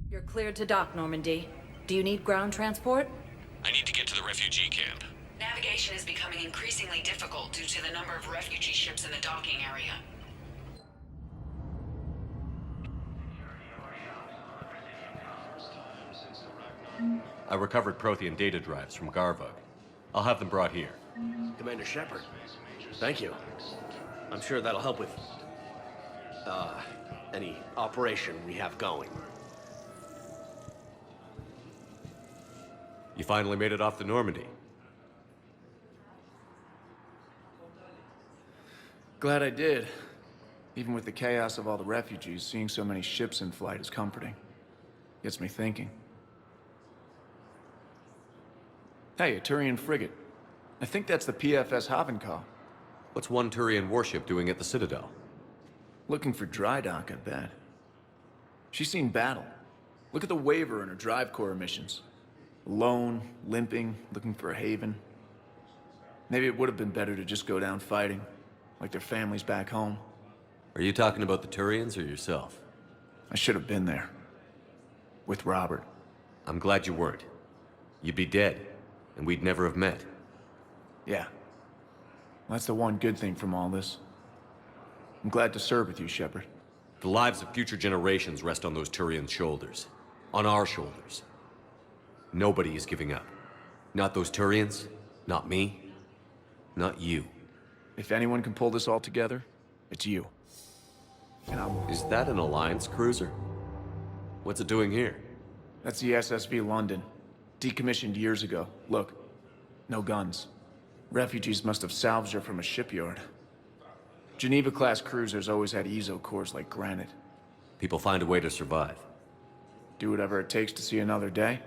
You're cleared to dock, Normandy. Do you need ground transport? I need to get to the refugee camp. Navigation is becoming increasingly difficult due to the number of refugee ships in the docking area. I recovered Prothean data drives from Garvug. I'll have them brought here. Commander Shepard, thank you. I'm sure that'll help with, any operation we have going. You finally made it off the Normandy. Glad I did. Even with the chaos of all the refugees, seeing so many ships in flight is comforting. Gets me thinking. Hey, a Turian frigate. I think that's the PFS Havenkaw. What's one Turian warship doing at the Citadel? Looking for dry dock, I bet. She's seen battle. Look at the waiver in her drive core emissions. Alone, limping, looking for a haven. Maybe it would have been better to just go down fighting, like their families back home. Are you talking about the Turians or yourself? I should have been there. With Robert. I'm glad you weren't. You'd be dead, and we'd never have met. Yeah. That's the one good thing from all this. I'm glad to serve with you, Shepard. The lives of future generations rest on those Turians' shoulders. On our shoulders. Nobody is giving up. Not those Turians, not me, not you. If anyone can pull this all together, it's you. And Is that an Alliance cruiser? What's it doing here? That's the SSV London. Decommissioned years ago. Look, no guns. Refugees must have salvaged her from a shipyard. Geneva-class cruisers always had eezo cores like granite. People find a way to survive. Do whatever it takes to see another day.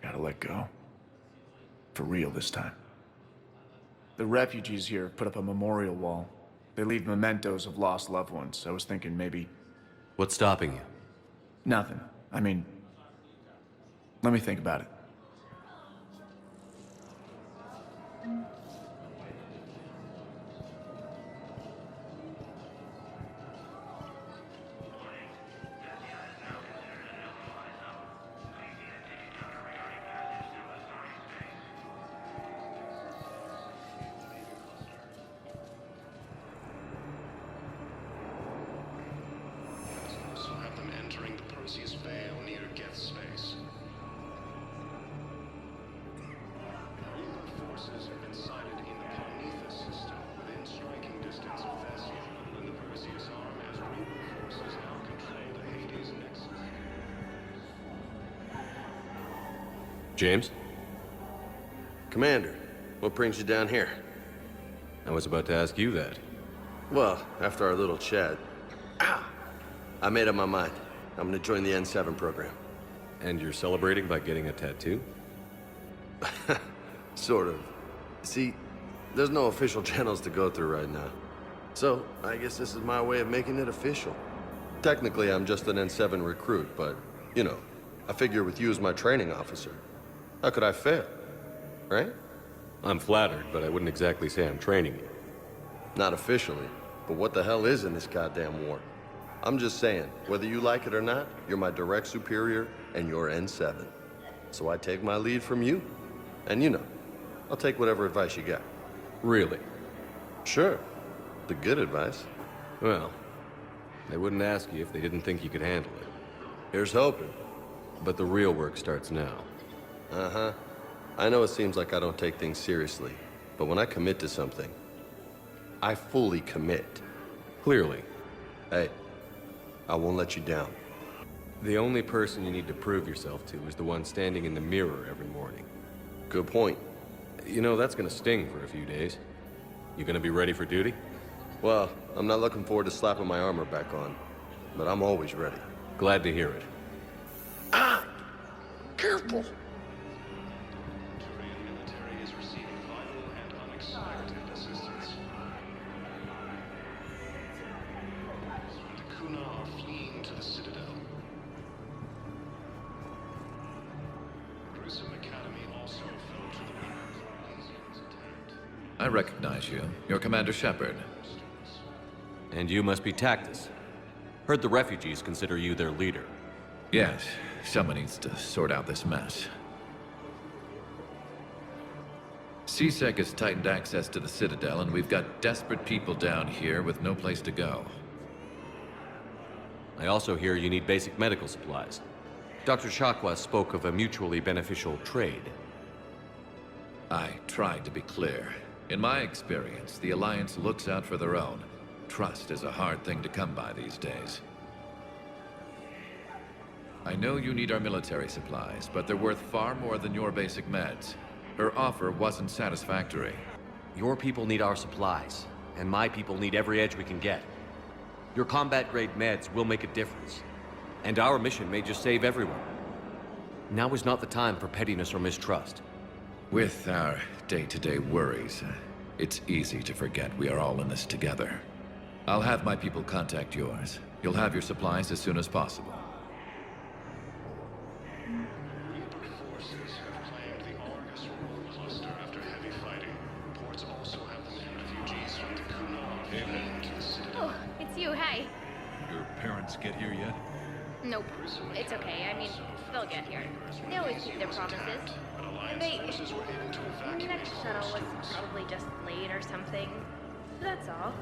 Gotta let go. For real this time. The refugees here have put up a memorial wall. They leave mementos of lost loved ones. I was thinking maybe... What's stopping you? Nothing. I mean... Let me think about it. Also have them entering the Perseus Vale near Geth's space. Reaper forces have been sighted in the Prometheus system within striking distance of Thessia, and the Perseus arm as Reaper forces now control the Hades Nexus. James? Commander, what brings you down here? I was about to ask you that. Well, after our little chat, I made up my mind. I'm gonna join the N7 program. And you're celebrating by getting a tattoo? Sort of. See, there's no official channels to go through right now. So, I guess this is my way of making it official. Technically, I'm just an N7 recruit, but, you know, I figure with you as my training officer, how could I fail? Right? I'm flattered, but I wouldn't exactly say I'm training you. Not officially, but what the hell is in this goddamn war? I'm just saying, whether you like it or not, you're my direct superior, and you're N7. So I take my lead from you. And you know, I'll take whatever advice you got. Really? Sure. The good advice. Well, they wouldn't ask you if they didn't think you could handle it. Here's hoping. But the real work starts now. Uh-huh. I know it seems like I don't take things seriously, but when I commit to something, I fully commit. Clearly. Hey, I won't let you down. The only person you need to prove yourself to is the one standing in the mirror every morning. Good point. You know, that's gonna sting for a few days. You gonna be ready for duty? Well, I'm not looking forward to slapping my armor back on, but I'm always ready. Glad to hear it. Careful! Turian military is receiving vital and unexpected assistance. The Kuna are fleeing to the Citadel. Grissom Academy also fell to the Reaper Prometheans attempt. I recognize you. You're Commander Shepard. And you must be Tactus. Heard the refugees consider you their leader. Yes, someone needs to sort out this mess. CSEC has tightened access to the Citadel, and we've got desperate people down here with no place to go. I also hear you need basic medical supplies. Dr. Chakwas spoke of a mutually beneficial trade. I tried to be clear. In my experience, the Alliance looks out for their own. Trust is a hard thing to come by these days. I know you need our military supplies, but they're worth far more than your basic meds. Her offer wasn't satisfactory. Your people need our supplies, and my people need every edge we can get. Your combat-grade meds will make a difference, and our mission may just save everyone. Now is not the time for pettiness or mistrust. With our day-to-day worries, it's easy to forget we are all in this together. I'll have my people contact yours. You'll have your supplies as soon as possible. Reaper forces have claimed the Argus World cluster after heavy fighting. Reports also have the refugees from the Kunar fleeing to the Citadel. Oh, it's you. Hi. Your parents get here yet? Nope. It's okay. I mean, they'll get here. They always keep their promises. And they... Forces were able to The evacuate next shuttle was probably just late or something. That's all.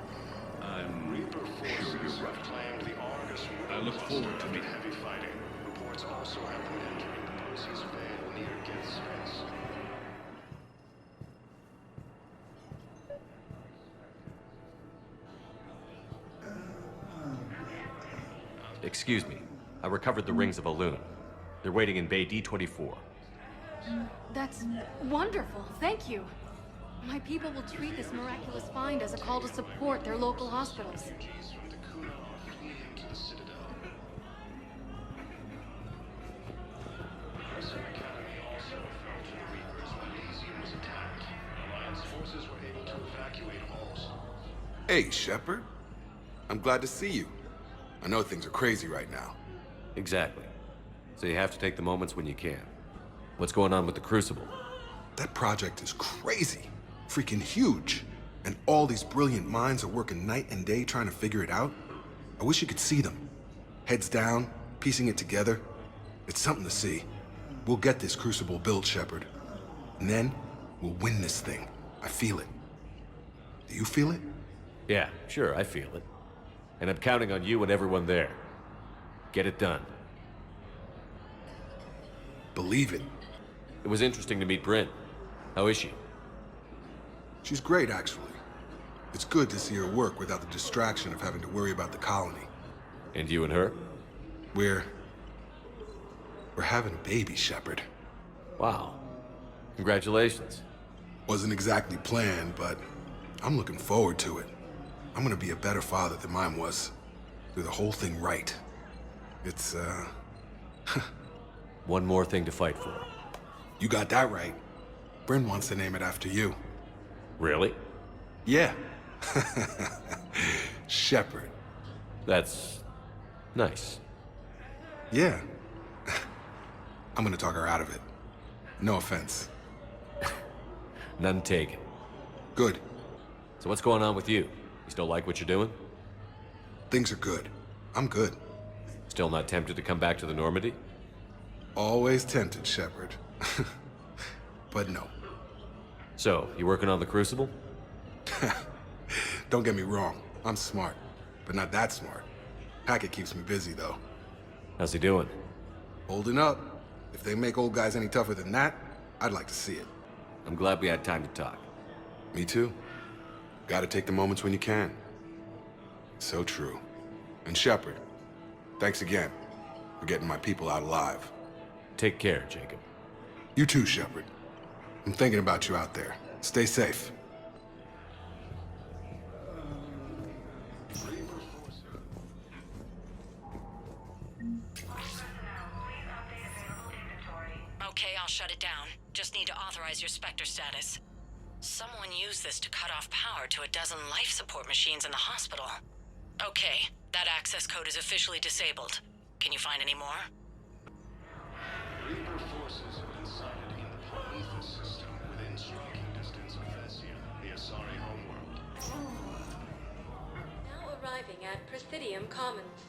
I'm Reaper forces have claimed the Argus World I look cluster forward to after meeting. heavy fighting. Reports also have them entering the Perseus Vale near Geth Space. Excuse me. I recovered the rings of Elune. They're waiting in Bay D-24. That's wonderful. Thank you. My people will treat this miraculous find as a call to support their local hospitals. Refugees from the Kunar fleeing to the Citadel. Mercer Academy also fell to the Reapers when Elysium was attacked. Alliance forces were able to evacuate also. Hey, Shepard. I'm glad to see you. I know things are crazy right now. Exactly. So you have to take the moments when you can. What's going on with the Crucible? That project is crazy. Freaking huge. And all these brilliant minds are working night and day trying to figure it out. I wish you could see them. Heads down, piecing it together. It's something to see. We'll get this Crucible built, Shepard. And then, we'll win this thing. I feel it. Do you feel it? Yeah, sure, I feel it. And I'm counting on you and everyone there. Get it done. Believe it. It was interesting to meet Bryn. How is she? She's great, actually. It's good to see her work without the distraction of having to worry about the colony. And you and her? We're having a baby, Shepard. Wow. Congratulations. Wasn't exactly planned, but I'm looking forward to it. I'm gonna be a better father than mine was. Do the whole thing right. It's, One more thing to fight for. You got that right. Bryn wants to name it after you. Really? Yeah. Shepard. That's nice. Yeah. I'm gonna talk her out of it. No offense. None taken. Good. So what's going on with you? You still like what you're doing? Things are good. I'm good. Still not tempted to come back to the Normandy? Always tempted, Shepard. But no. So, you working on the Crucible? Don't get me wrong. I'm smart. But not that smart. Hackett keeps me busy, though. How's he doing? Holding up. If they make old guys any tougher than that, I'd like to see it. I'm glad we had time to talk. Me too. Gotta take the moments when you can. So true. And Shepard, thanks again for getting my people out alive. Take care, Jacob. You too, Shepard. I'm thinking about you out there. Stay safe. Okay, I'll shut it down. Just need to authorize your Spectre status. Someone used this to cut off power to a dozen life support machines in the hospital. Okay, that access code is officially disabled. Can you find any more? Reaper forces have been sighted in the Prometheus system within striking distance of Thessia, the Asari homeworld. Now arriving at Presidium Commons.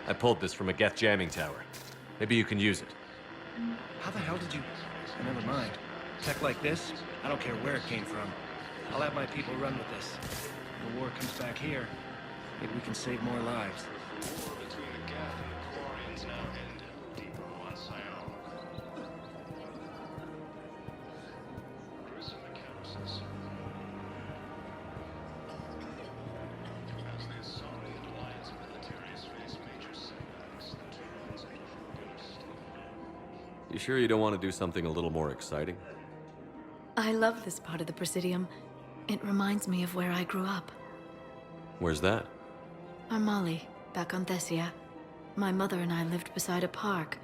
I pulled this from a Geth jamming tower. Maybe you can use it. How the hell did you... Never mind. Tech like this, I don't care where it came from. I'll have my people run with this. If the war comes back here, maybe we can save more lives. War between the Geth and the Quarians now ended. Depot on Sion. Gruesome accounts of as the Asari Alliance militaries face major setbacks, the Turians are focused. You sure you don't want to do something a little more exciting? I love this part of the Presidium. It reminds me of where I grew up. Where's that? Armali, back on Thessia. My mother and I lived beside a park.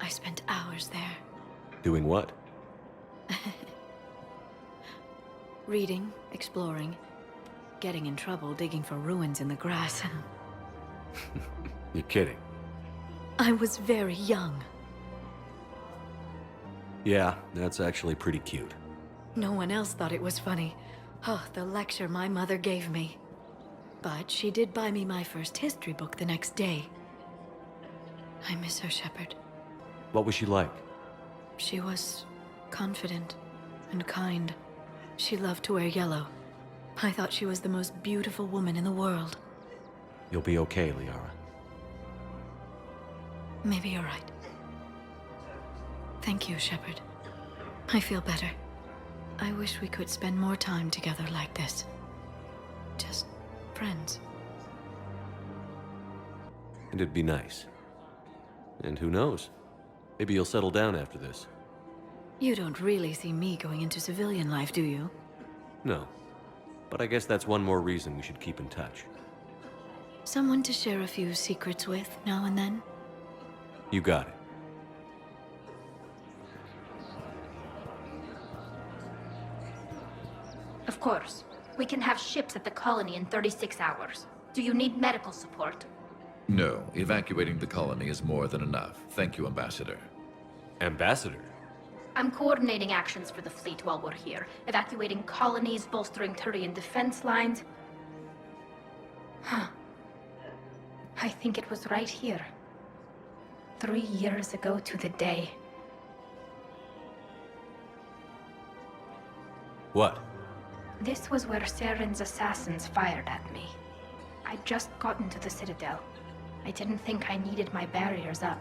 I spent hours there. Doing what? Reading, exploring, getting in trouble digging for ruins in the grass. You're kidding. I was very young. Yeah, that's actually pretty cute. No one else thought it was funny. Oh, the lecture my mother gave me. But she did buy me my first history book the next day. I miss her, Shepard. What was she like? She was confident and kind. She loved to wear yellow. I thought she was the most beautiful woman in the world. You'll be okay, Liara. Maybe you're right. Thank you, Shepard. I feel better. I wish we could spend more time together like this. Just friends. And it'd be nice. And who knows? Maybe you'll settle down after this. You don't really see me going into civilian life, do you? No. But I guess that's one more reason we should keep in touch. Someone to share a few secrets with now and then? You got it. Of course. We can have ships at the colony in 36 hours. Do you need medical support? No, evacuating the colony is more than enough. Thank you, Ambassador. Ambassador? I'm coordinating actions for the fleet while we're here. Evacuating colonies, bolstering Turian defense lines. Huh. I think it was right here. 3 years ago to the day. What? This was where Saren's assassins fired at me. I'd just gotten to the Citadel. I didn't think I needed my barriers up.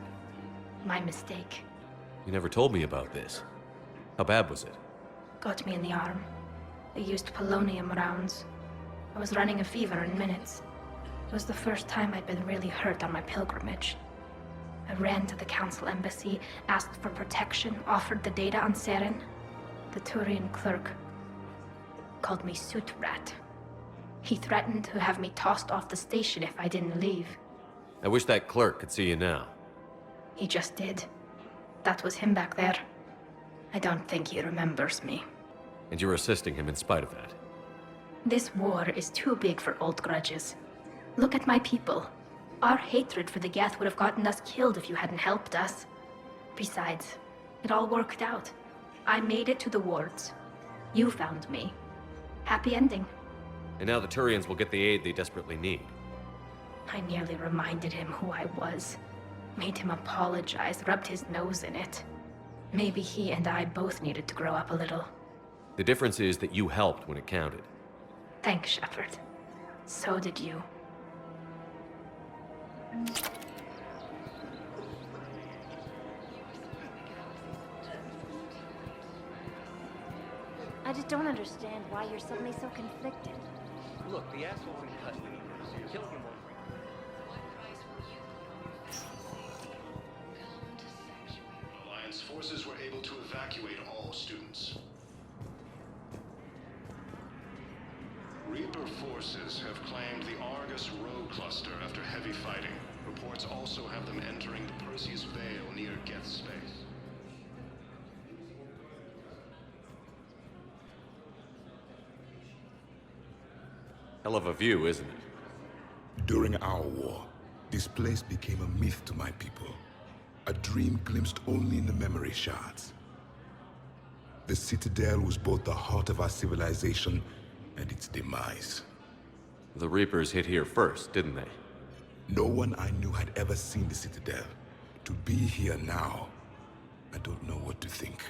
My mistake. You never told me about this. How bad was it? Got me in the arm. They used polonium rounds. I was running a fever in minutes. It was the first time I'd been really hurt on my pilgrimage. I ran to the Council embassy, asked for protection, offered the data on Saren. The Turian clerk called me Soot Rat. He threatened to have me tossed off the station if I didn't leave. I wish that clerk could see you now. He just did. That was him back there. I don't think he remembers me. And you're assisting him in spite of that. This war is too big for old grudges. Look at my people. Our hatred for the Geth would have gotten us killed if you hadn't helped us. Besides, it all worked out. I made it to the wards. You found me. Happy ending. And now the Turians will get the aid they desperately need. I nearly reminded him who I was. Made him apologize, rubbed his nose in it. Maybe he and I both needed to grow up a little. The difference is that you helped when it counted. Thanks, Shepard. So did you. I just don't understand why you're suddenly so conflicted. Look, the asshole's in custody. Killing him won't Alliance forces were able to evacuate all students. Reaper forces have claimed the Argus Row cluster after heavy fighting. Reports also have them entering the Perseus Vale near Geth space. Hell of a view, isn't it? During our war, this place became a myth to my people. A dream glimpsed only in the memory shards. The Citadel was both the heart of our civilization and its demise. The Reapers hit here first, didn't they? No one I knew had ever seen the Citadel. To be here now, I don't know what to think.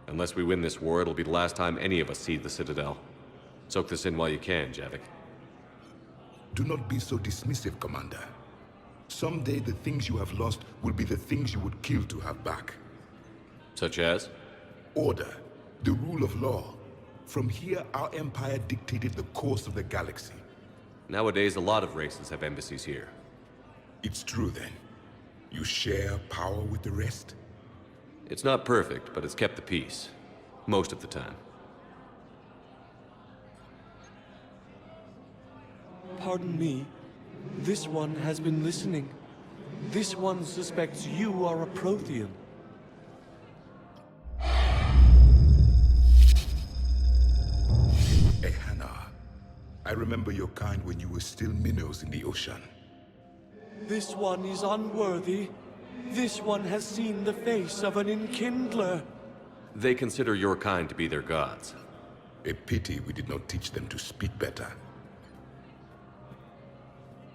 Unless we win this war, it'll be the last time any of us see the Citadel. Soak this in while you can, Javik. Do not be so dismissive, Commander. Someday the things you have lost will be the things you would kill to have back. Such as? Order, the rule of law. From here, our empire dictated the course of the galaxy. Nowadays, a lot of races have embassies here. It's true, then. You share power with the rest? It's not perfect, but it's kept the peace. Most of the time. Pardon me. This one has been listening. This one suspects you are a Prothean. Ehana, I remember your kind when you were still minnows in the ocean. This one is unworthy. This one has seen the face of an enkindler. They consider your kind to be their gods. A pity we did not teach them to speak better.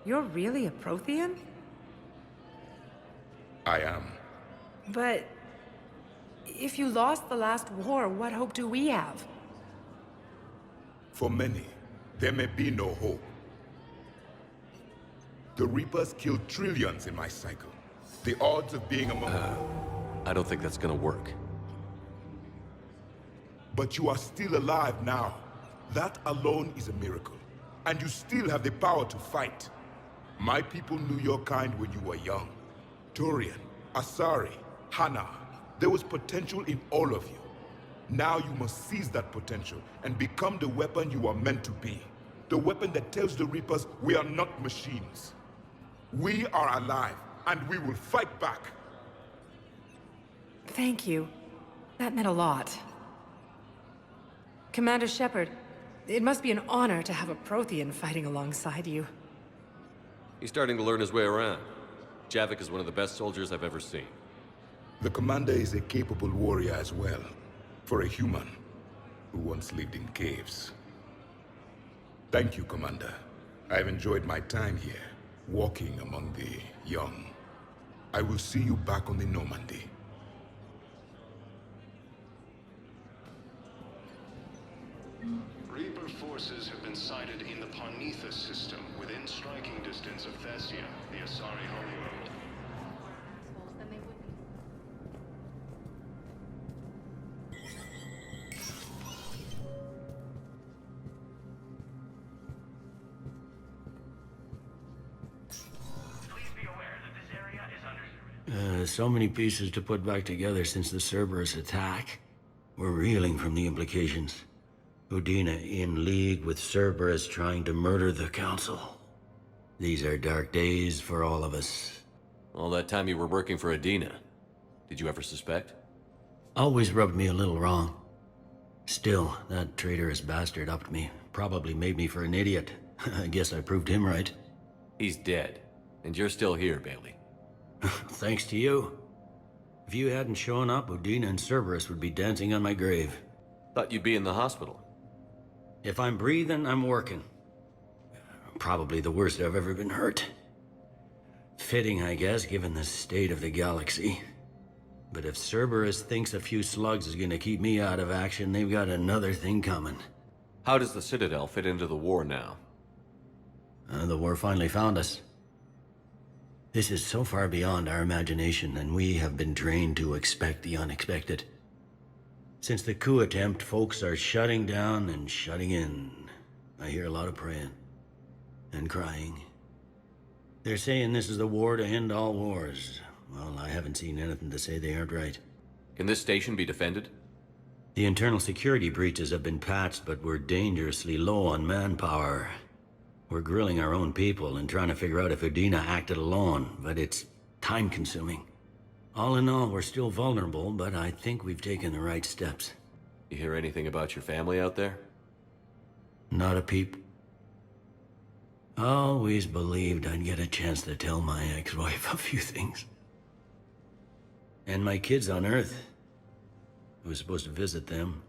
You're really a Prothean? I am. But if you lost the last war, what hope do we have? For many, there may be no hope. The Reapers killed trillions in my cycle. The odds of being among... I don't think that's gonna work. But you are still alive now. That alone is a miracle. And you still have the power to fight. My people knew your kind when you were young. Turian, Asari, Hana. There was potential in all of you. Now you must seize that potential and become the weapon you are meant to be. The weapon that tells the Reapers we are not machines. We are alive, and we will fight back. Thank you. That meant a lot. Commander Shepard, it must be an honor to have a Prothean fighting alongside you. He's starting to learn his way around. Javik is one of the best soldiers I've ever seen. The commander is a capable warrior as well, for a human who once lived in caves. Thank you, Commander. I've enjoyed my time here, walking among the young. I will see you back on the Normandy. Reaper forces have been sighted in the Parnithus system, within striking distance of Thessia, the Asari homeworld. So many pieces to put back together since the Cerberus attack. We're reeling from the implications. Udina in league with Cerberus trying to murder the Council. These are dark days for all of us. All that time you were working for Udina, did you ever suspect? Always rubbed me a little wrong. Still, that traitorous bastard upped me. Probably made me for an idiot. I guess I proved him right. He's dead, and you're still here, Bailey. Thanks to you. If you hadn't shown up, Udina and Cerberus would be dancing on my grave. Thought you'd be in the hospital. If I'm breathing, I'm working. Probably the worst I've ever been hurt. Fitting, I guess, given the state of the galaxy. But if Cerberus thinks a few slugs is gonna keep me out of action, they've got another thing coming. How does the Citadel fit into the war now? The war finally found us. This is so far beyond our imagination, and we have been trained to expect the unexpected. Since the coup attempt, folks are shutting down and shutting in. I hear a lot of praying. And crying. They're saying this is the war to end all wars. Well, I haven't seen anything to say they aren't right. Can this station be defended? The internal security breaches have been patched, but we're dangerously low on manpower. We're grilling our own people and trying to figure out if Udina acted alone, but it's time-consuming. All in all, we're still vulnerable, but I think we've taken the right steps. You hear anything about your family out there? Not a peep. Always believed I'd get a chance to tell my ex-wife a few things. And my kids on Earth. I was supposed to visit them.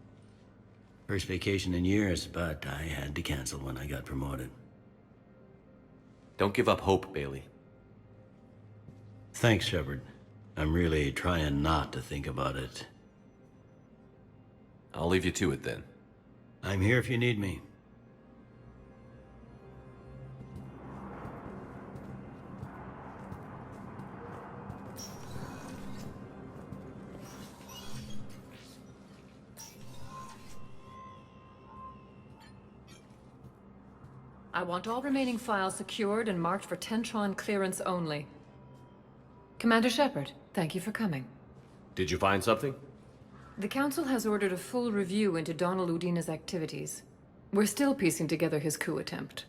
First vacation in years, but I had to cancel when I got promoted. Don't give up hope, Bailey. Thanks, Shepard. I'm really trying not to think about it. I'll leave you to it then. I'm here if you need me. I want all remaining files secured and marked for Tentron clearance only. Commander Shepard, thank you for coming. Did you find something? The Council has ordered a full review into Donald Udina's activities. We're still piecing together his coup attempt.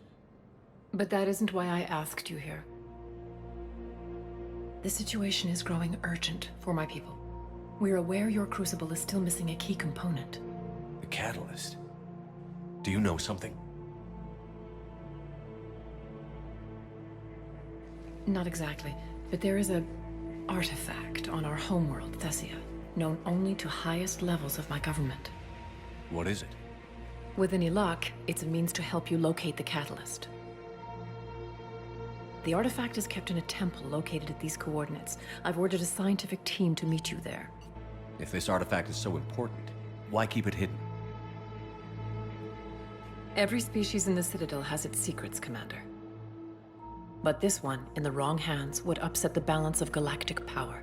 But that isn't why I asked you here. The situation is growing urgent for my people. We're aware your crucible is still missing a key component. The catalyst. Do you know something? Not exactly, but there is a artifact on our homeworld, Thessia, known only to highest levels of my government. What is it? With any luck, it's a means to help you locate the catalyst. The artifact is kept in a temple located at these coordinates. I've ordered a scientific team to meet you there. If this artifact is so important, why keep it hidden? Every species in the Citadel has its secrets, Commander. But this one, in the wrong hands, would upset the balance of galactic power.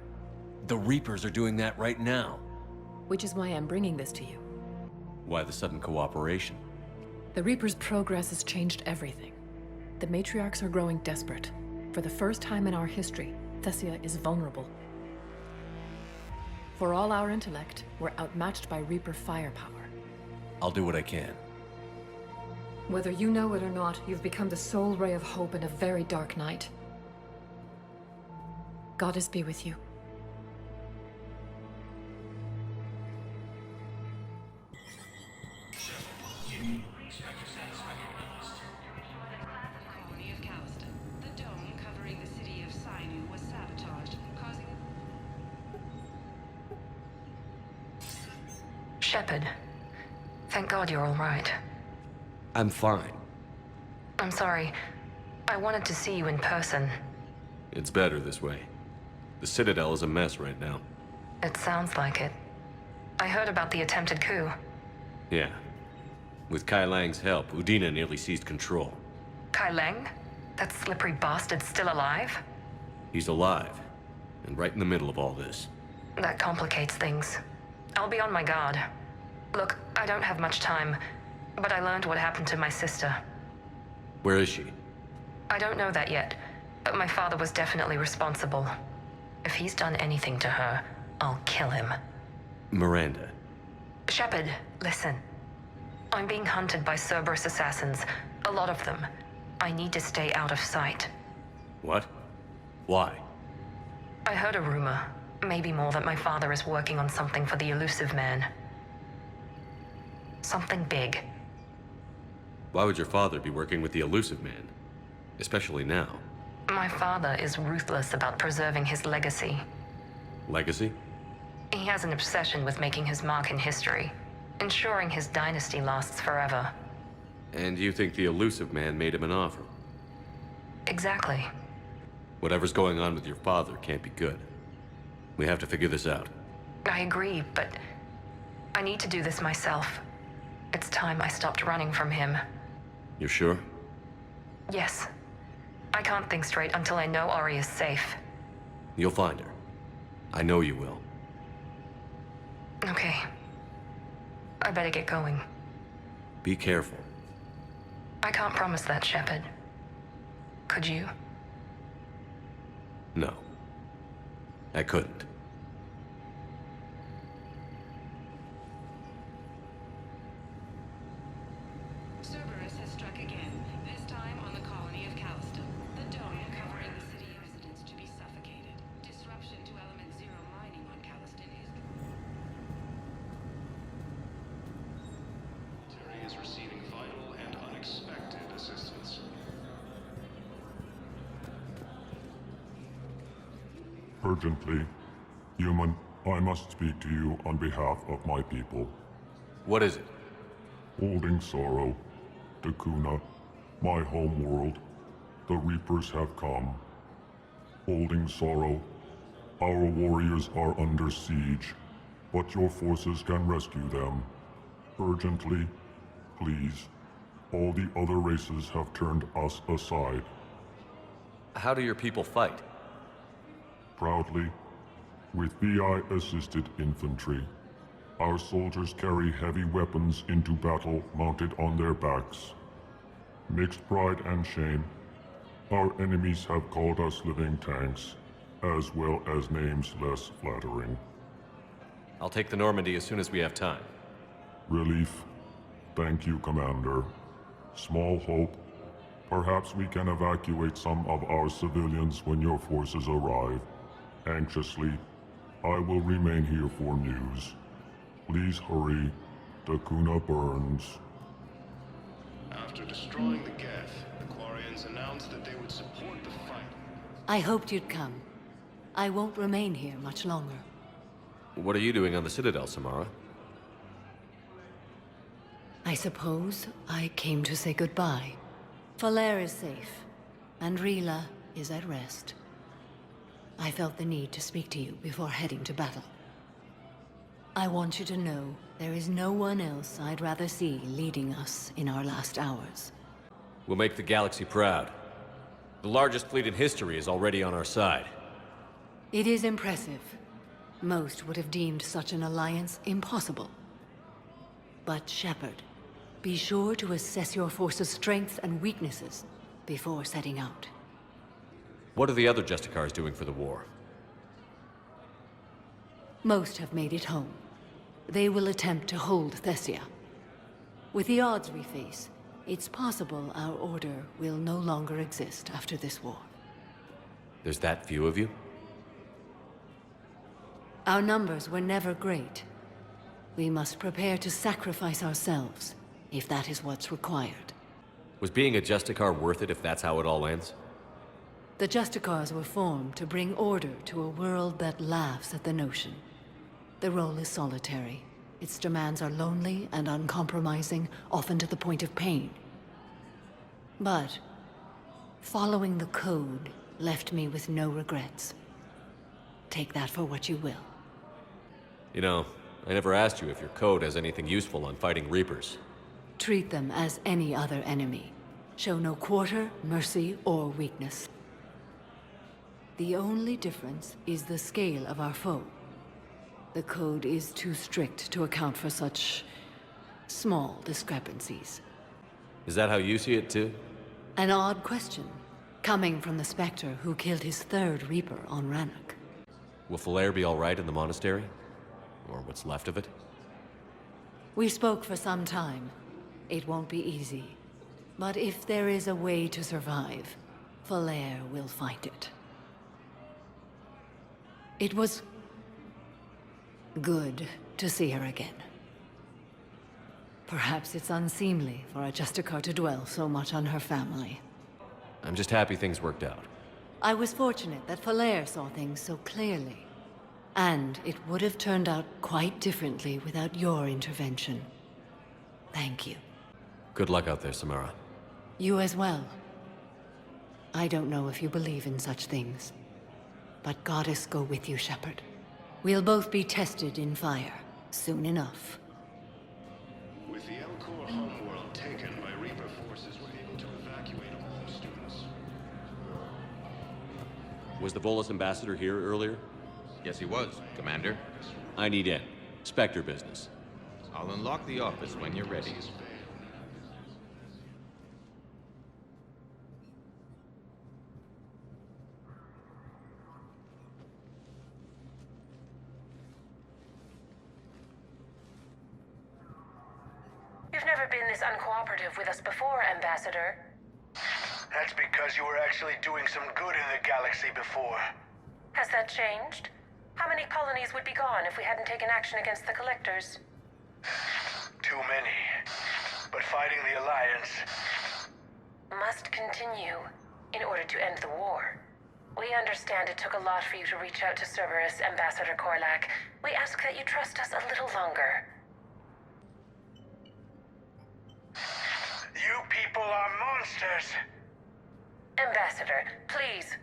The Reapers are doing that right now. Which is why I'm bringing this to you. Why the sudden cooperation? The Reapers' progress has changed everything. The matriarchs are growing desperate. For the first time in our history, Thessia is vulnerable. For all our intellect, we're outmatched by Reaper firepower. I'll do what I can. Whether you know it or not, you've become the sole ray of hope in a very dark night. Goddess be with you. Colony of Calliston. The dome covering the city of Sinew was sabotaged, causing... Shepard. Thank God you're all right. I'm fine. I'm sorry. I wanted to see you in person. It's better this way. The Citadel is a mess right now. It sounds like it. I heard about the attempted coup. Yeah. With Kai Lang's help, Udina nearly seized control. Kai Lang? That slippery bastard's still alive? He's alive, and right in the middle of all this. That complicates things. I'll be on my guard. Look, I don't have much time, but I learned what happened to my sister. Where is she? I don't know that yet, but my father was definitely responsible. If he's done anything to her, I'll kill him. Miranda. Shepard, listen. I'm being hunted by Cerberus assassins. A lot of them. I need to stay out of sight. What? Why? I heard a rumor, maybe more, that my father is working on something for the Elusive Man. Something big. Why would your father be working with the Elusive Man? Especially now. My father is ruthless about preserving his legacy. Legacy? He has an obsession with making his mark in history, ensuring his dynasty lasts forever. And you think the Elusive Man made him an offer? Exactly. Whatever's going on with your father can't be good. We have to figure this out. I agree, but I need to do this myself. It's time I stopped running from him. You're sure? Yes. I can't think straight until I know Ori is safe. You'll find her. I know you will. Okay. I better get going. Be careful. I can't promise that, Shepard. Could you? No. I couldn't. Cerberus has struck again, this time on the colony of Calliston. The dome covering the city residents to be suffocated. Disruption to Element Zero mining on Calliston is... Military is receiving vital and unexpected assistance. Urgently. Human, I must speak to you on behalf of my people. What is it? Holding Sorrow, Takuna, my home world. The Reapers have come. Holding sorrow, our warriors are under siege, but your forces can rescue them. Urgently, please. All the other races have turned us aside. How do your people fight? Proudly, with VI-assisted infantry. Our soldiers carry heavy weapons into battle mounted on their backs. Mixed pride and shame, our enemies have called us living tanks, as well as names less flattering. I'll take the Normandy as soon as we have time. Relief. Thank you, Commander. Small hope. Perhaps we can evacuate some of our civilians when your forces arrive. Anxiously, I will remain here for news. Please hurry. Takuna burns. After destroying the Geth, the Quarians announced that they would support the fight. I hoped you'd come. I won't remain here much longer. What are you doing on the Citadel, Samara? I suppose I came to say goodbye. Falair is safe, and Rila is at rest. I felt the need to speak to you before heading to battle. I want you to know there is no one else I'd rather see leading us in our last hours. We'll make the galaxy proud. The largest fleet in history is already on our side. It is impressive. Most would have deemed such an alliance impossible. But Shepard, be sure to assess your force's strengths and weaknesses before setting out. What are the other Justicars doing for the war? Most have made it home. They will attempt to hold Thessia. With the odds we face, it's possible our order will no longer exist after this war. There's that few of you? Our numbers were never great. We must prepare to sacrifice ourselves, if that is what's required. Was being a Justicar worth it if that's how it all ends? The Justicars were formed to bring order to a world that laughs at the notion. The role is solitary. Its demands are lonely and uncompromising, often to the point of pain. But following the code left me with no regrets. Take that for what you will. You know, I never asked you if your code has anything useful on fighting Reapers. Treat them as any other enemy. Show no quarter, mercy, or weakness. The only difference is the scale of our foe. The code is too strict to account for such small discrepancies. Is that how you see it too? An odd question, coming from the Spectre who killed his third Reaper on Rannoch. Will Falair be all right in the monastery? Or what's left of it? We spoke for some time. It won't be easy. But if there is a way to survive, Falair will find it. It was good to see her again. Perhaps it's unseemly for a Justicar to dwell so much on her family. I'm just happy things worked out. I was fortunate that Falair saw things so clearly. And it would have turned out quite differently without your intervention. Thank you. Good luck out there, Samara. You as well. I don't know if you believe in such things, but Goddess go with you, Shepard. We'll both be tested in fire, soon enough. With the Elcor homeworld taken by Reaper forces, were able to evacuate all students. Was the Volus ambassador here earlier? Yes, he was, Commander. I need in. Spectre business. I'll unlock the office when you're ready. You've never been this uncooperative with us before, Ambassador. That's because you were actually doing some good in the galaxy before. Has that changed? How many colonies would be gone if we hadn't taken action against the Collectors? Too many. But fighting the Alliance... must continue in order to end the war. We understand it took a lot for you to reach out to Cerberus, Ambassador Korlak. We ask that you trust us a little longer. You people are monsters! Ambassador, please.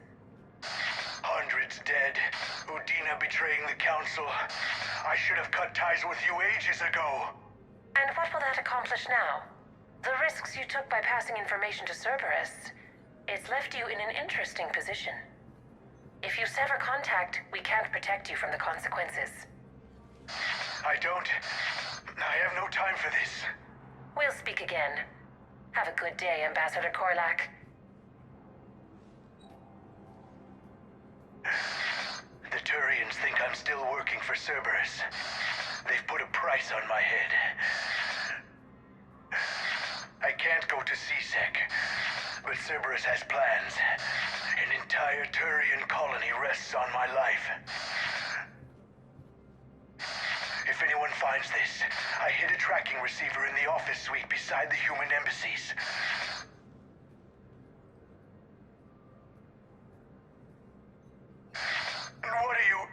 Hundreds dead. Udina betraying the Council. I should have cut ties with you ages ago. And what will that accomplish now? The risks you took by passing information to Cerberus, it's left you in an interesting position. If you sever contact, we can't protect you from the consequences. I have no time for this. We'll speak again. Have a good day, Ambassador Korlak. The Turians think I'm still working for Cerberus. They've put a price on my head. I can't go to CSEC, but Cerberus has plans. An entire Turian colony rests on my life. If anyone finds this, I hid a tracking receiver in the office suite beside the human embassies. What are you...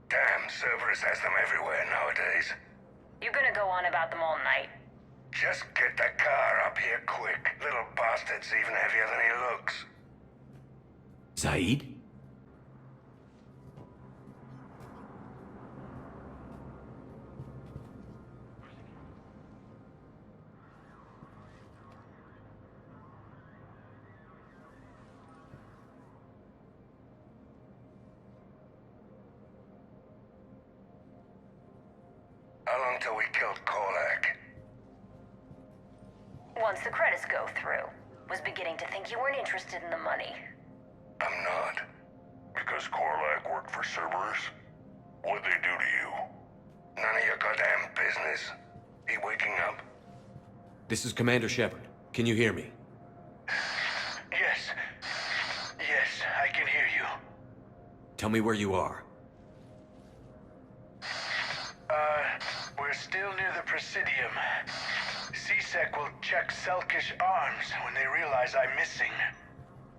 Damn, Cerberus has them everywhere nowadays. You gonna go on about them all night? Just get the car up here quick. Little bastard's even heavier than he looks. Zaid? How long till we killed Korlak? Once the credits go through. Was beginning to think you weren't interested in the money. I'm not. Because Korlak worked for Cerberus? What'd they do to you? None of your goddamn business. He waking up? This is Commander Shepard. Can you hear me? Yes. Yes, I can hear you. Tell me where you are. We're still near the Presidium. CSEC will check Selkish arms when they realize I'm missing.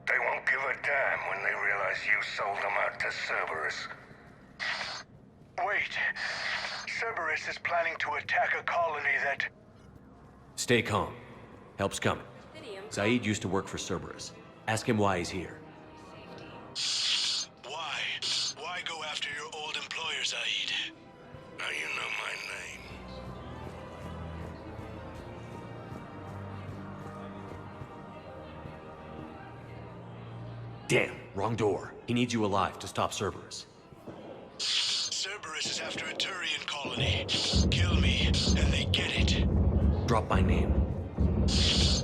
They won't give a damn when they realize you sold them out to Cerberus. Wait. Cerberus is planning to attack a colony that... Stay calm. Help's coming. Zaid used to work for Cerberus. Ask him why he's here. Why? Why go after your old employer, Zaid? Now you know my name. Damn, wrong door. He needs you alive to stop Cerberus. Cerberus is after a Turian colony. Kill me, and they get it. Drop my name.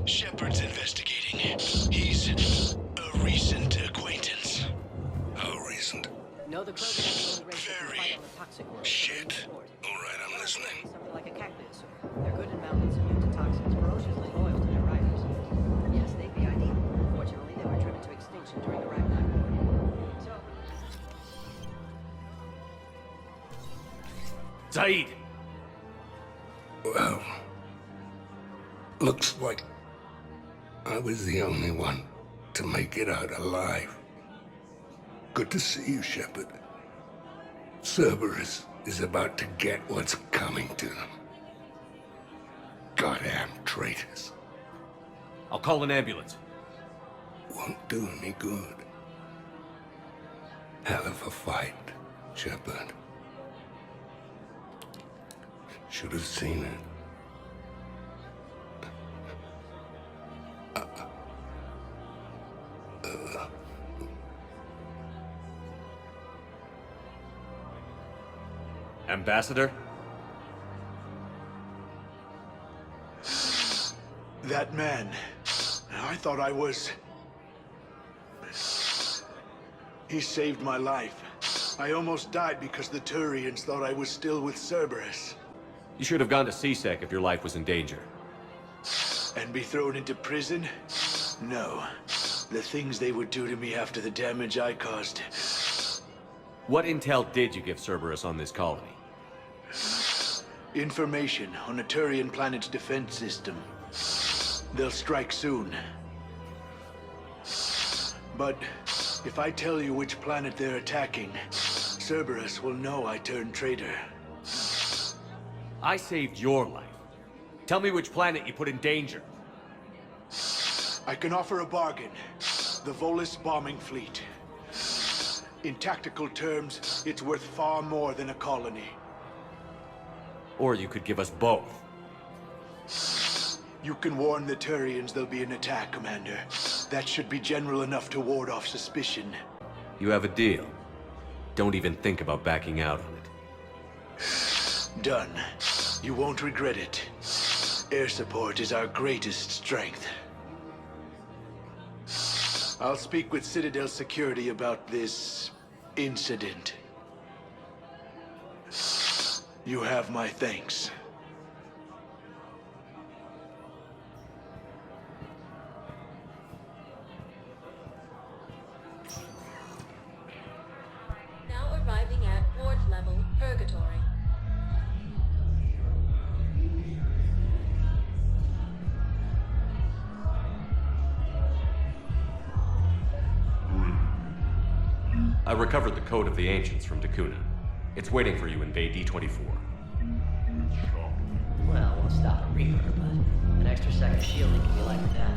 Shepard's investigating. He's a recent acquaintance. How recent? No, the program Very. Shit. All right, I'm listening. Something like a cactus. They're good in mountains, immune to toxins, ferociously loyal to their riders. Yes, they'd be ideal. Fortunately, they were driven to extinction during the Ragnar War. So... Zaid! Well, looks like I was the only one to make it out alive. Good to see you, Shepard. Cerberus is about to get what's coming to them. Goddamn traitors. I'll call an ambulance. Won't do any good. Hell of a fight, Shepard. Should have seen it. Ambassador? That man. I thought I was... He saved my life. I almost died because the Turians thought I was still with Cerberus. You should have gone to CSEC if your life was in danger. And be thrown into prison? No. The things they would do to me after the damage I caused. What intel did you give Cerberus on this colony? Information on a Turian planet's defense system. They'll strike soon. But if I tell you which planet they're attacking, Cerberus will know I turned traitor. I saved your life. Tell me which planet you put in danger. I can offer a bargain. The Volus bombing fleet. In tactical terms, it's worth far more than a colony. Or you could give us both. You can warn the Turians there'll be an attack, Commander. That should be general enough to ward off suspicion. You have a deal. Don't even think about backing out on it. Done. You won't regret it. Air support is our greatest strength. I'll speak with Citadel Security about this incident. You have my thanks. Now arriving at ward level Purgatory. I recovered the Code of the Ancients from Dakuna. It's waiting for you in Bay D24. Well, won't stop a Reaper, but an extra second shielding can be like that.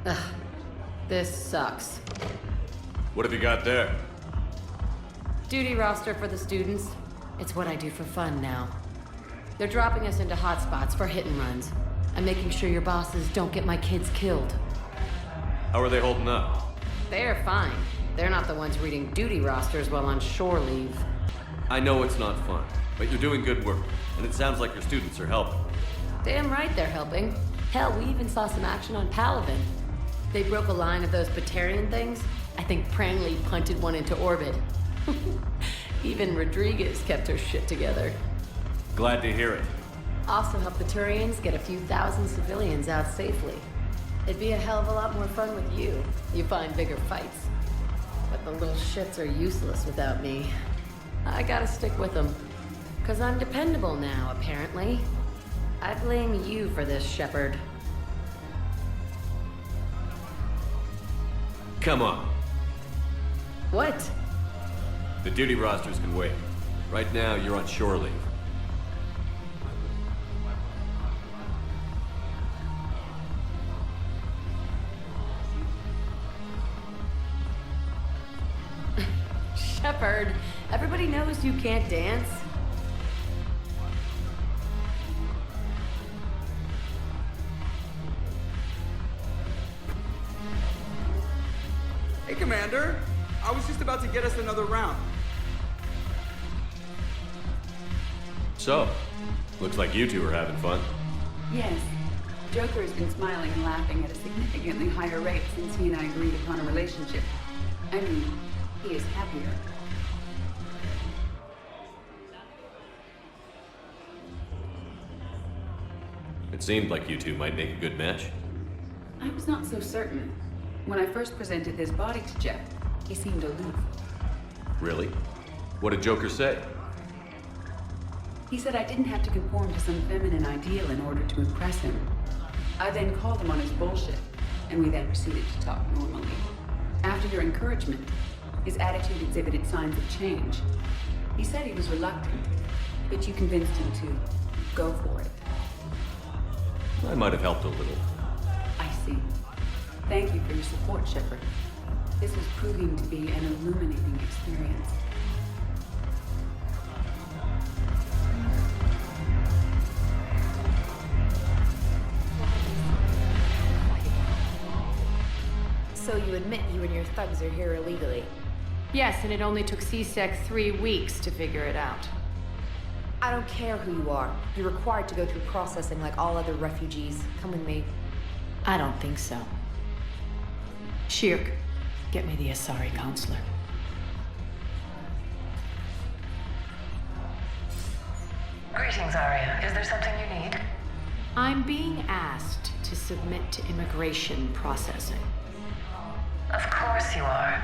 Ugh, this sucks. What have you got there? Duty roster for the students. It's what I do for fun now. They're dropping us into hotspots for hit and runs. I'm making sure your bosses don't get my kids killed. How are they holding up? They're fine. They're not the ones reading duty rosters while on shore leave. I know it's not fun, but you're doing good work, and it sounds like your students are helping. Damn right they're helping. Hell, we even saw some action on Palaven. They broke a line of those Batarian things. I think Prangley punted one into orbit. Even Rodriguez kept her shit together. Glad to hear it. Also helped the Turians get a few thousand civilians out safely. It'd be a hell of a lot more fun with you. You find bigger fights. But the little shits are useless without me. I gotta stick with them. 'Cause I'm dependable now, apparently. I blame you for this, Shepard. Come on. What? The duty rosters can wait. Right now, you're on shore leave. Shepard, everybody knows you can't dance. Hey, Commander. I was just about to get us another round. So, looks like you two are having fun. Yes. Joker has been smiling and laughing at a significantly higher rate since he and I agreed upon a relationship. I mean, he is happier. It seemed like you two might make a good match. I was not so certain. When I first presented this body to Jeff, he seemed aloof. Really? What did Joker say? He said I didn't have to conform to some feminine ideal in order to impress him. I then called him on his bullshit, and we then proceeded to talk normally. After your encouragement, his attitude exhibited signs of change. He said he was reluctant, but you convinced him to go for it. I might have helped a little. I see. Thank you for your support, Shepard. This was proving to be an illuminating experience. So you admit you and your thugs are here illegally? Yes, and it only took C-Sec 3 weeks to figure it out. I don't care who you are. You're required to go through processing like all other refugees. Come with me. I don't think so. Shirk, get me the Asari counselor. Greetings, Arya. Is there something you need? I'm being asked to submit to immigration processing. Of course you are.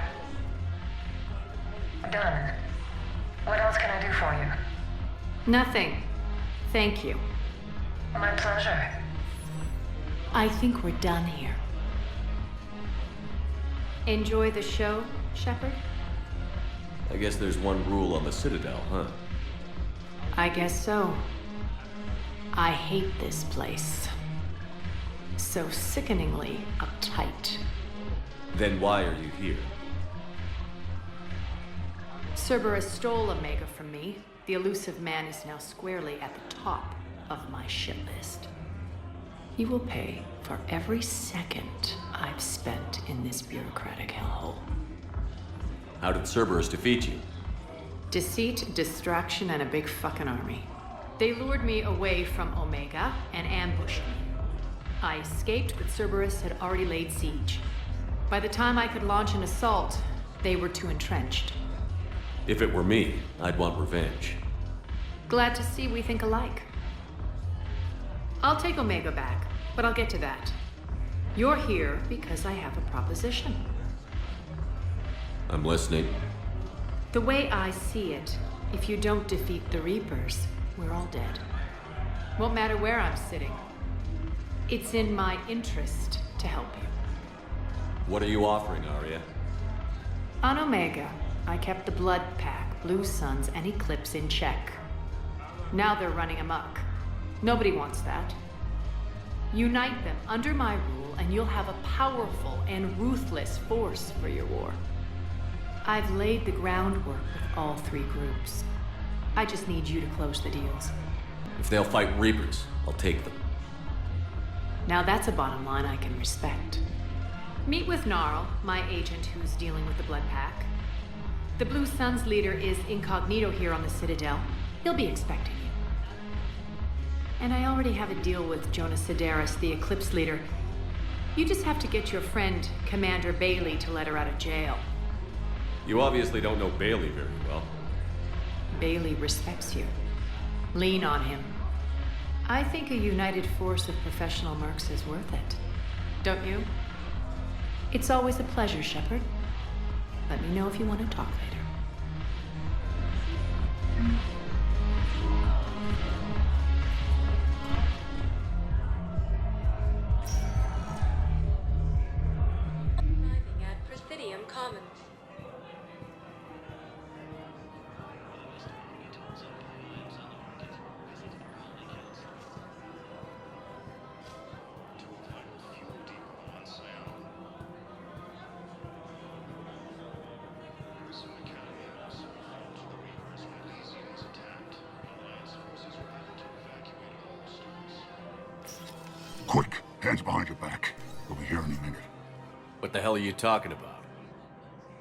Done. What else can I do for you? Nothing. Thank you. My pleasure. I think we're done here. Enjoy the show, Shepard? I guess there's one rule on the Citadel, huh? I guess so. I hate this place. So sickeningly uptight. Then why are you here? Cerberus stole Omega from me. The elusive man is now squarely at the top of my shit list. He will pay for every second I've spent in this bureaucratic hellhole. How did Cerberus defeat you? Deceit, distraction, and a big fucking army. They lured me away from Omega and ambushed me. I escaped, but Cerberus had already laid siege. By the time I could launch an assault, they were too entrenched. If it were me, I'd want revenge. Glad to see we think alike. I'll take Omega back, but I'll get to that. You're here because I have a proposition. I'm listening. The way I see it, if you don't defeat the Reapers, we're all dead. Won't matter where I'm sitting. It's in my interest to help you. What are you offering, Arya? On Omega, I kept the Blood Pack, Blue Suns, and Eclipse in check. Now they're running amok. Nobody wants that. Unite them under my rule, and you'll have a powerful and ruthless force for your war. I've laid the groundwork with all three groups. I just need you to close the deals. If they'll fight Reapers, I'll take them. Now that's a bottom line I can respect. Meet with Gnarl, my agent who's dealing with the Blood Pack. The Blue Suns leader is incognito here on the Citadel. He'll be expecting you. And I already have a deal with Jonas Sidaris, the Eclipse leader. You just have to get your friend, Commander Bailey, to let her out of jail. You obviously don't know Bailey very well. Bailey respects you. Lean on him. I think a united force of professional mercs is worth it. Don't you? It's always a pleasure, Shepard. Let me know if you want to talk later. Arriving at Presidium Commons. Quick, hands behind your back. We'll be here any minute. What the hell are you talking about?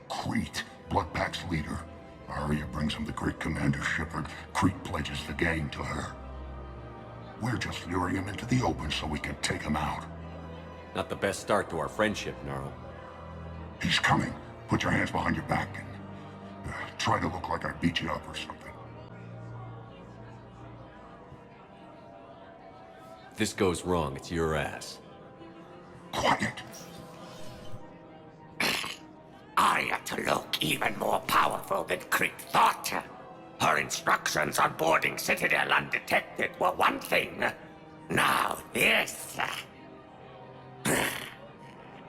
Crete, Blood Pack's leader. Arya brings him the great Commander Shepard. Crete pledges the gang to her. We're just luring him into the open so we can take him out. Not the best start to our friendship, Gnarl. He's coming. Put your hands behind your back and try to look like I beat you up or something. If this goes wrong, it's your ass. Quiet. Arya to look even more powerful than Crete thought. Her instructions on boarding Citadel undetected were one thing. Now this.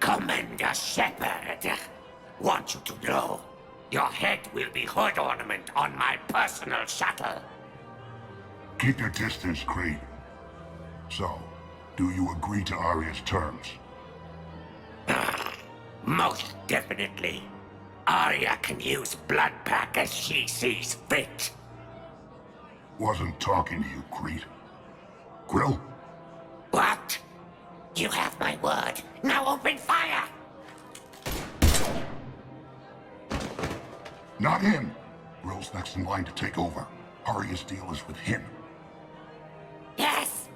Commander Shepard, want you to know, your head will be hood ornament on my personal shuttle. Keep your distance, Crete. So, do you agree to Arya's terms? Most definitely. Arya can use Blood Pack as she sees fit. Wasn't talking to you, Crete. Quill? What? You have my word. Now open fire! Not him. Grill's next in line to take over. Arya's deal is with him. Yes.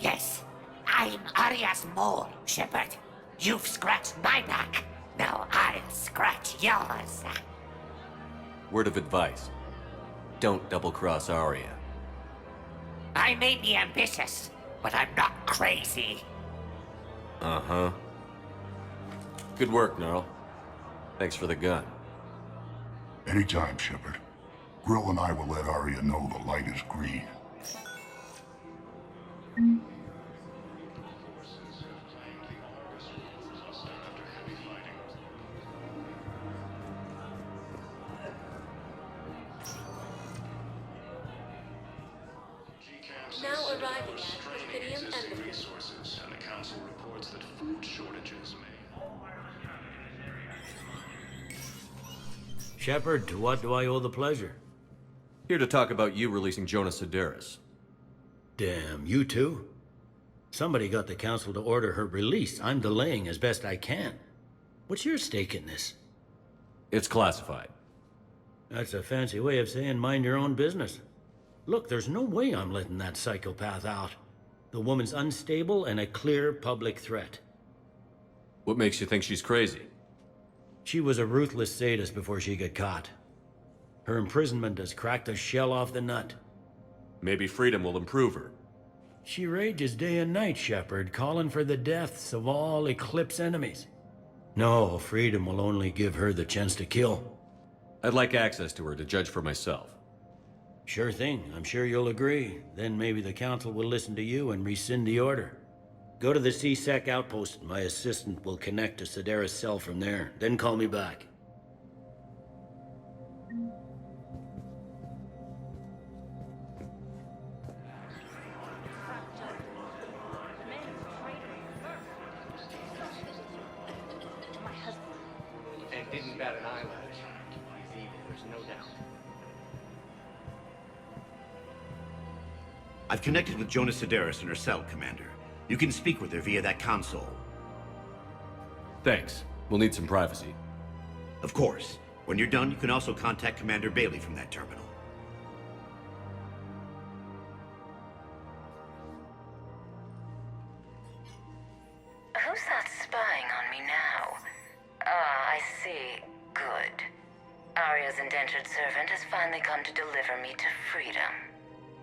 Yes. I'm Arya's mole, Shepard. You've scratched my back. Now I'll scratch yours. Word of advice. Don't double-cross Arya. I may be ambitious, but I'm not crazy. Uh-huh. Good work, Gnarl. Thanks for the gun. Anytime, Shepard. Grill and I will let Arya know the light is green. Now arriving at Perfidium and the resources, and the council reports that food shortages may. Shepard, to what do I owe the pleasure? Here to talk about you releasing Jonas Sedaris. Damn, you too? Somebody got the council to order her release. I'm delaying as best I can. What's your stake in this? It's classified. That's a fancy way of saying mind your own business. Look, there's no way I'm letting that psychopath out. The woman's unstable and a clear public threat. What makes you think she's crazy? She was a ruthless sadist before she got caught. Her imprisonment has cracked the shell off the nut. Maybe freedom will improve her. She rages day and night, Shepard, calling for the deaths of all Eclipse enemies. No, freedom will only give her the chance to kill. I'd like access to her to judge for myself. Sure thing. I'm sure you'll agree. Then maybe the council will listen to you and rescind the order. Go to the C-Sec outpost. My assistant will connect to Sedaris' cell from there. Then call me back. And didn't bat an eyelash. He's evil, there's no doubt. I've connected with Jonas Sedaris in her cell, Commander. You can speak with her via that console. Thanks. We'll need some privacy. Of course. When you're done, you can also contact Commander Bailey from that terminal. Who's that spying on me now? Ah, I see. Good. Arya's indentured servant has finally come to deliver me to freedom.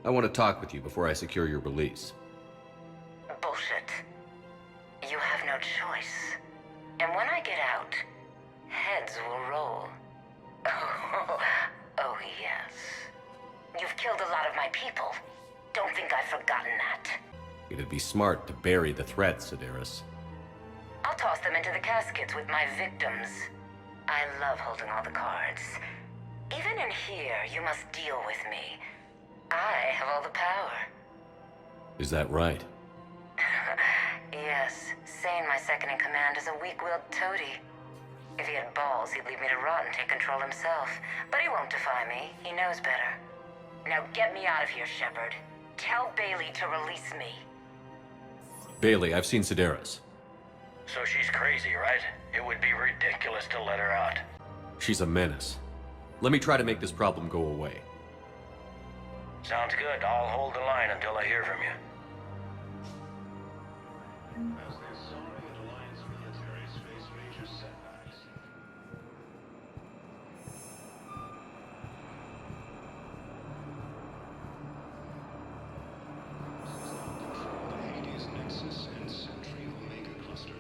I want to talk with you before I secure your release. Bullshit. You have no choice. And when I get out, heads will roll. Oh, yes. You've killed a lot of my people. Don't think I've forgotten that. It'd be smart to bury the threat, Sedaris. I'll toss them into the caskets with my victims. I love holding all the cards. Even in here, you must deal with me. I have all the power. Is that right? Yes, Sane, my second-in-command, is a weak-willed toady. If he had balls, he'd leave me to rot and take control himself. But he won't defy me. He knows better. Now get me out of here, Shepard. Tell Bailey to release me. Bailey, I've seen Sedaris. So she's crazy, right? It would be ridiculous to let her out. She's a menace. Let me try to make this problem go away. Sounds good. I'll hold the line until I hear from you. As the Asari and Alliance militaries face major setbacks. The Hades Nexus and Sentry Omega Cluster.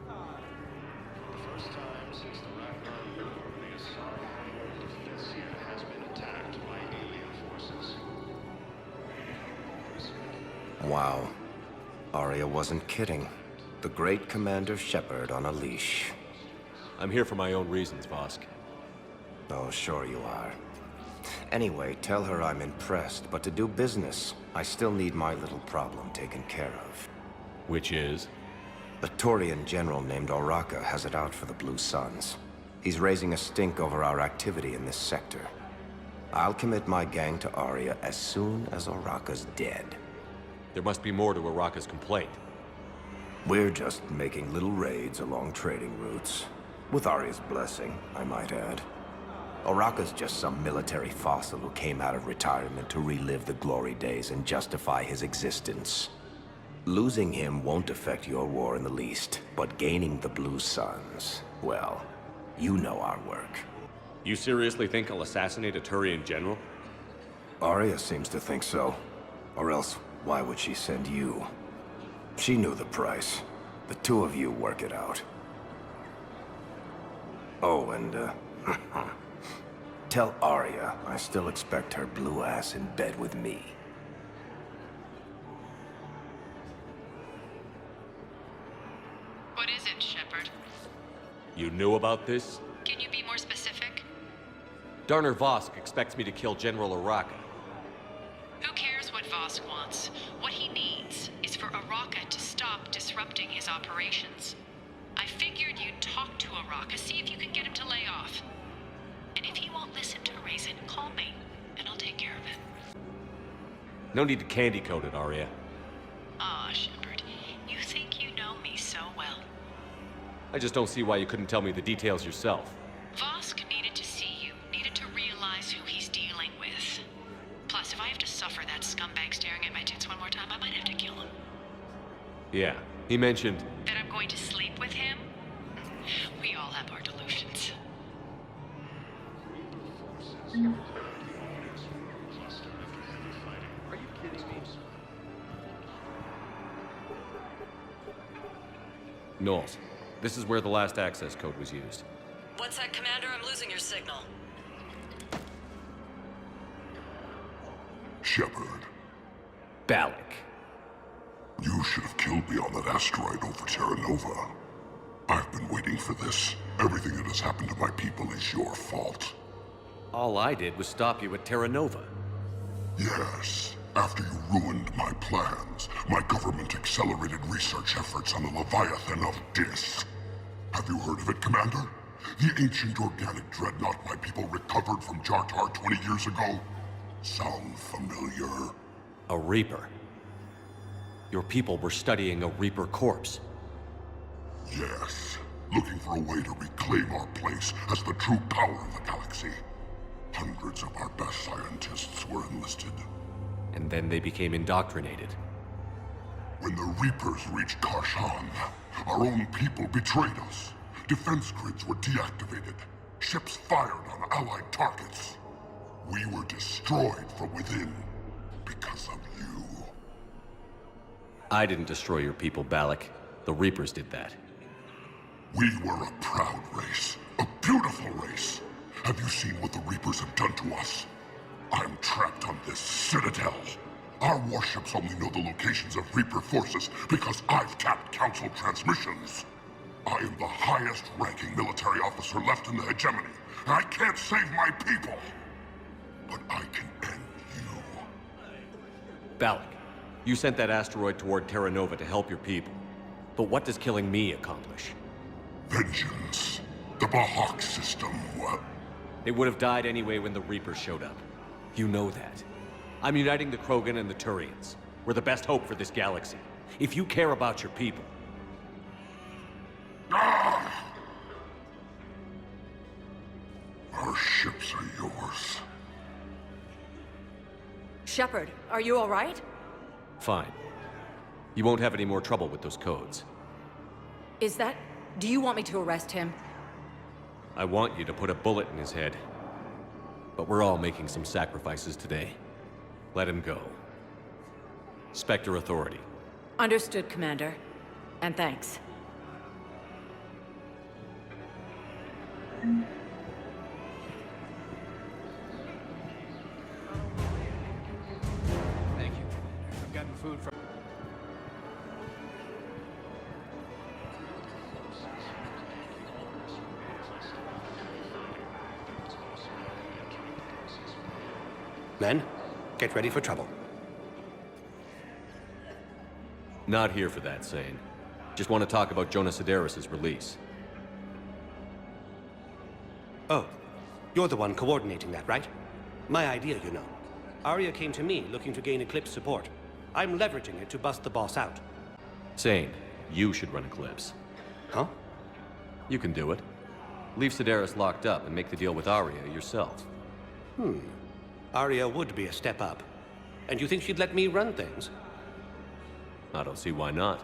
For the first time since the Ragnar War, the Asari world of Thessia has been attacked by alien forces. Wow. Arya wasn't kidding. The great Commander Shepard on a leash. I'm here for my own reasons, Vosk. Oh, sure you are. Anyway, tell her I'm impressed, but to do business, I still need my little problem taken care of. Which is? A Turian general named Oraka has it out for the Blue Suns. He's raising a stink over our activity in this sector. I'll commit my gang to Arya as soon as Oraka's dead. There must be more to Oraka's complaint. We're just making little raids along trading routes. With Arya's blessing, I might add. Oraka's just some military fossil who came out of retirement to relive the glory days and justify his existence. Losing him won't affect your war in the least, but gaining the Blue Suns, well, you know our work. You seriously think I'll assassinate a Turian general? Arya seems to think so. Or else, why would she send you? She knew the price. The two of you work it out. Oh, and, tell Arya I still expect her blue ass in bed with me. What is it, Shepard? You knew about this? Can you be more specific? Darner Vosk expects me to kill General Araka. Who cares what Vosk wants? What he needs is for Araka to stop disrupting his operations. I figured you'd talk to Araka, see if you can get him to lay off. And if he won't listen to Raisin, call me, and I'll take care of it. No need to candy coat it, Arya. Aw, Shepard, you think you know me so well. I just don't see why you couldn't tell me the details yourself. Vosk needed to see you, needed to realize who he's dealing with. Plus, if I have to suffer that scumbag staring at my tits one more time, I might have to kill him. Yeah, he mentioned... That I'm going to sleep with him? We all have our delusions. Are you kidding me? Knowles, this is where the last access code was used. What's that, Commander? I'm losing your signal. Shepard. Balak. You should have killed me on that asteroid over Terra Nova. I've been waiting for this. Everything that has happened to my people is your fault. All I did was stop you at Terra Nova. Yes. After you ruined my plans, my government accelerated research efforts on the Leviathan of Dis. Have you heard of it, Commander? The ancient organic dreadnought my people recovered from Jartar 20 years ago? Sound familiar? A Reaper. Your people were studying a Reaper corpse. Yes. Looking for a way to reclaim our place as the true power of the galaxy. Hundreds of our best scientists were enlisted. And then they became indoctrinated. When the Reapers reached Karshan, our own people betrayed us. Defense grids were deactivated. Ships fired on Allied targets. We were destroyed from within because of you. I didn't destroy your people, Balak. The Reapers did that. We were a proud race. A beautiful race. Have you seen what the Reapers have done to us? I'm trapped on this citadel. Our warships only know the locations of Reaper forces because I've tapped Council transmissions. I am the highest-ranking military officer left in the hegemony, and I can't save my people. But I can end you. Balak, you sent that asteroid toward Terra Nova to help your people. But what does killing me accomplish? Vengeance. The Bahak system, They would have died anyway when the Reapers showed up. You know that. I'm uniting the Krogan and the Turians. We're the best hope for this galaxy. If you care about your people... Ah! Our ships are yours. Shepard, are you all right? Fine. You won't have any more trouble with those codes. Is that... Do you want me to arrest him? I want you to put a bullet in his head. But we're all making some sacrifices today. Let him go. Spectre Authority. Understood, Commander. And thanks. Thank you. I've gotten food from... Men, get ready for trouble. Not here for that, Sane. Just want to talk about Jonas Sedaris' release. Oh, you're the one coordinating that, right? My idea, you know. Arya came to me looking to gain Eclipse support. I'm leveraging it to bust the boss out. Sane, you should run Eclipse. Huh? You can do it. Leave Sedaris locked up and make the deal with Arya yourself. Arya would be a step up. And you think she'd let me run things? I don't see why not.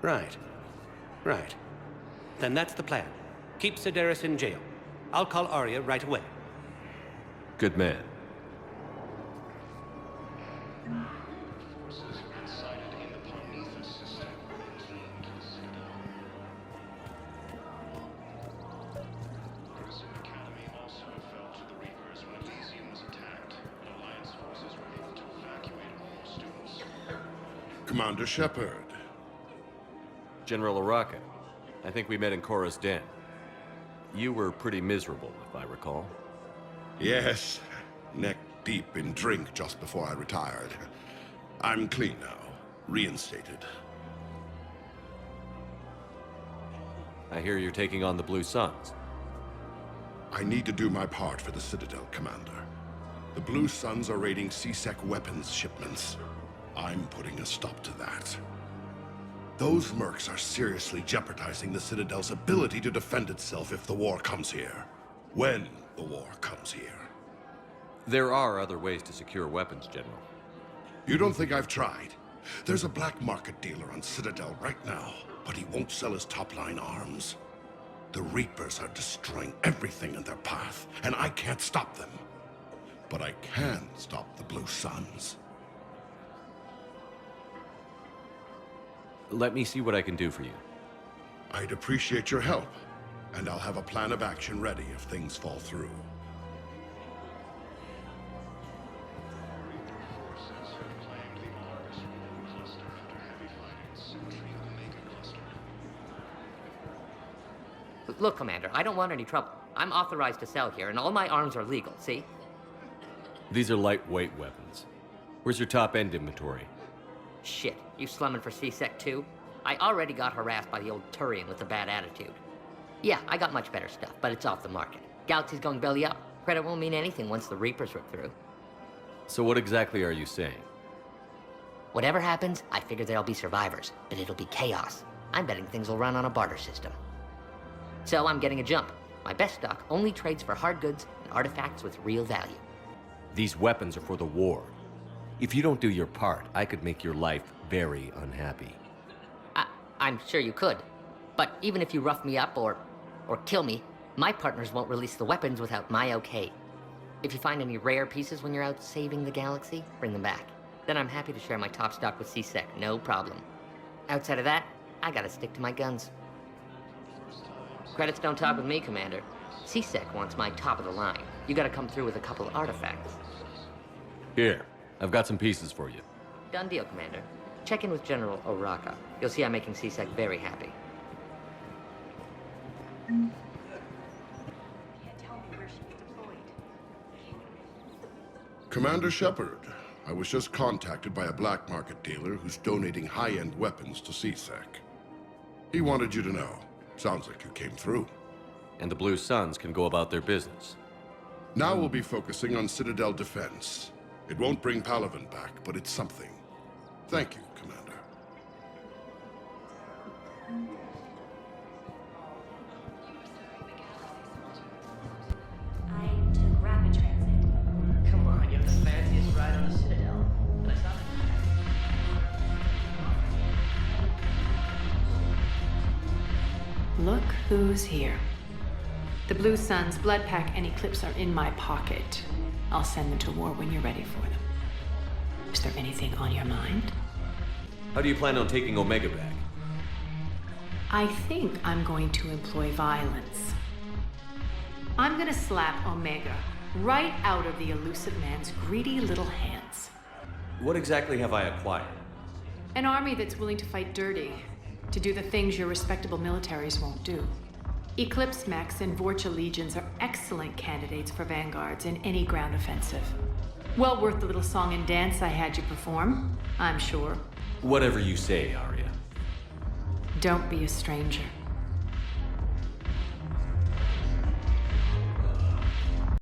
Right. Right. Then that's the plan. Keep Sedaris in jail. I'll call Arya right away. Good man. Commander Shepard. General Araka. I think we met in Korra's den. You were pretty miserable, if I recall. Yes, neck deep in drink just before I retired. I'm clean now, reinstated. I hear you're taking on the Blue Suns. I need to do my part for the Citadel, Commander. The Blue Suns are raiding C-Sec weapons shipments. I'm putting a stop to that. Those mercs are seriously jeopardizing the Citadel's ability to defend itself if the war comes here. When the war comes here. There are other ways to secure weapons, General. You don't think I've tried? There's a black market dealer on Citadel right now, but he won't sell his top-line arms. The Reapers are destroying everything in their path, and I can't stop them. But I can stop the Blue Suns. Let me see what I can do for you. I'd appreciate your help, and I'll have a plan of action ready if things fall through. Look, Commander, I don't want any trouble. I'm authorized to sell here, and all my arms are legal, see? These are lightweight weapons. Where's your top-end inventory? Shit, you slumming for C-Sec too? I already got harassed by the old Turian with a bad attitude. Yeah, I got much better stuff, but it's off the market. Galaxy's going belly up. Credit won't mean anything once the Reapers rip through. So what exactly are you saying? Whatever happens, I figure there'll be survivors, but it'll be chaos. I'm betting things will run on a barter system. So I'm getting a jump. My best stock only trades for hard goods and artifacts with real value. These weapons are for the war. If you don't do your part, I could make your life very unhappy. I'm sure you could. But even if you rough me up or kill me, my partners won't release the weapons without my okay. If you find any rare pieces when you're out saving the galaxy, bring them back. Then I'm happy to share my top stock with C-Sec, no problem. Outside of that, I gotta stick to my guns. Credits don't talk with me, Commander. C-Sec wants my top of the line. You gotta come through with a couple of artifacts. Here, I've got some pieces for you. Done deal, Commander. Check in with General Oraka. You'll see I'm making C-Sec very happy. Commander Shepard, I was just contacted by a black market dealer who's donating high-end weapons to C-Sec. He wanted you to know. Sounds like you came through. And the Blue Suns can go about their business. Now we'll be focusing on Citadel defense. It won't bring Palaven back, but it's something. Thank you, Commander. I took rapid transit. Come on, you have the fanciest ride on the Citadel. And I saw that. Look who's here. The Blue Suns, Blood Pack, and Eclipse are in my pocket. I'll send them to war when you're ready for them. Is there anything on your mind? How do you plan on taking Omega back? I think I'm going to employ violence. I'm gonna slap Omega right out of the elusive man's greedy little hands. What exactly have I acquired? An army that's willing to fight dirty, to do the things your respectable militaries won't do. Eclipse mechs and Vorcha legions are excellent candidates for vanguards in any ground offensive. Well worth the little song and dance I had you perform, I'm sure. Whatever you say, Arya. Don't be a stranger.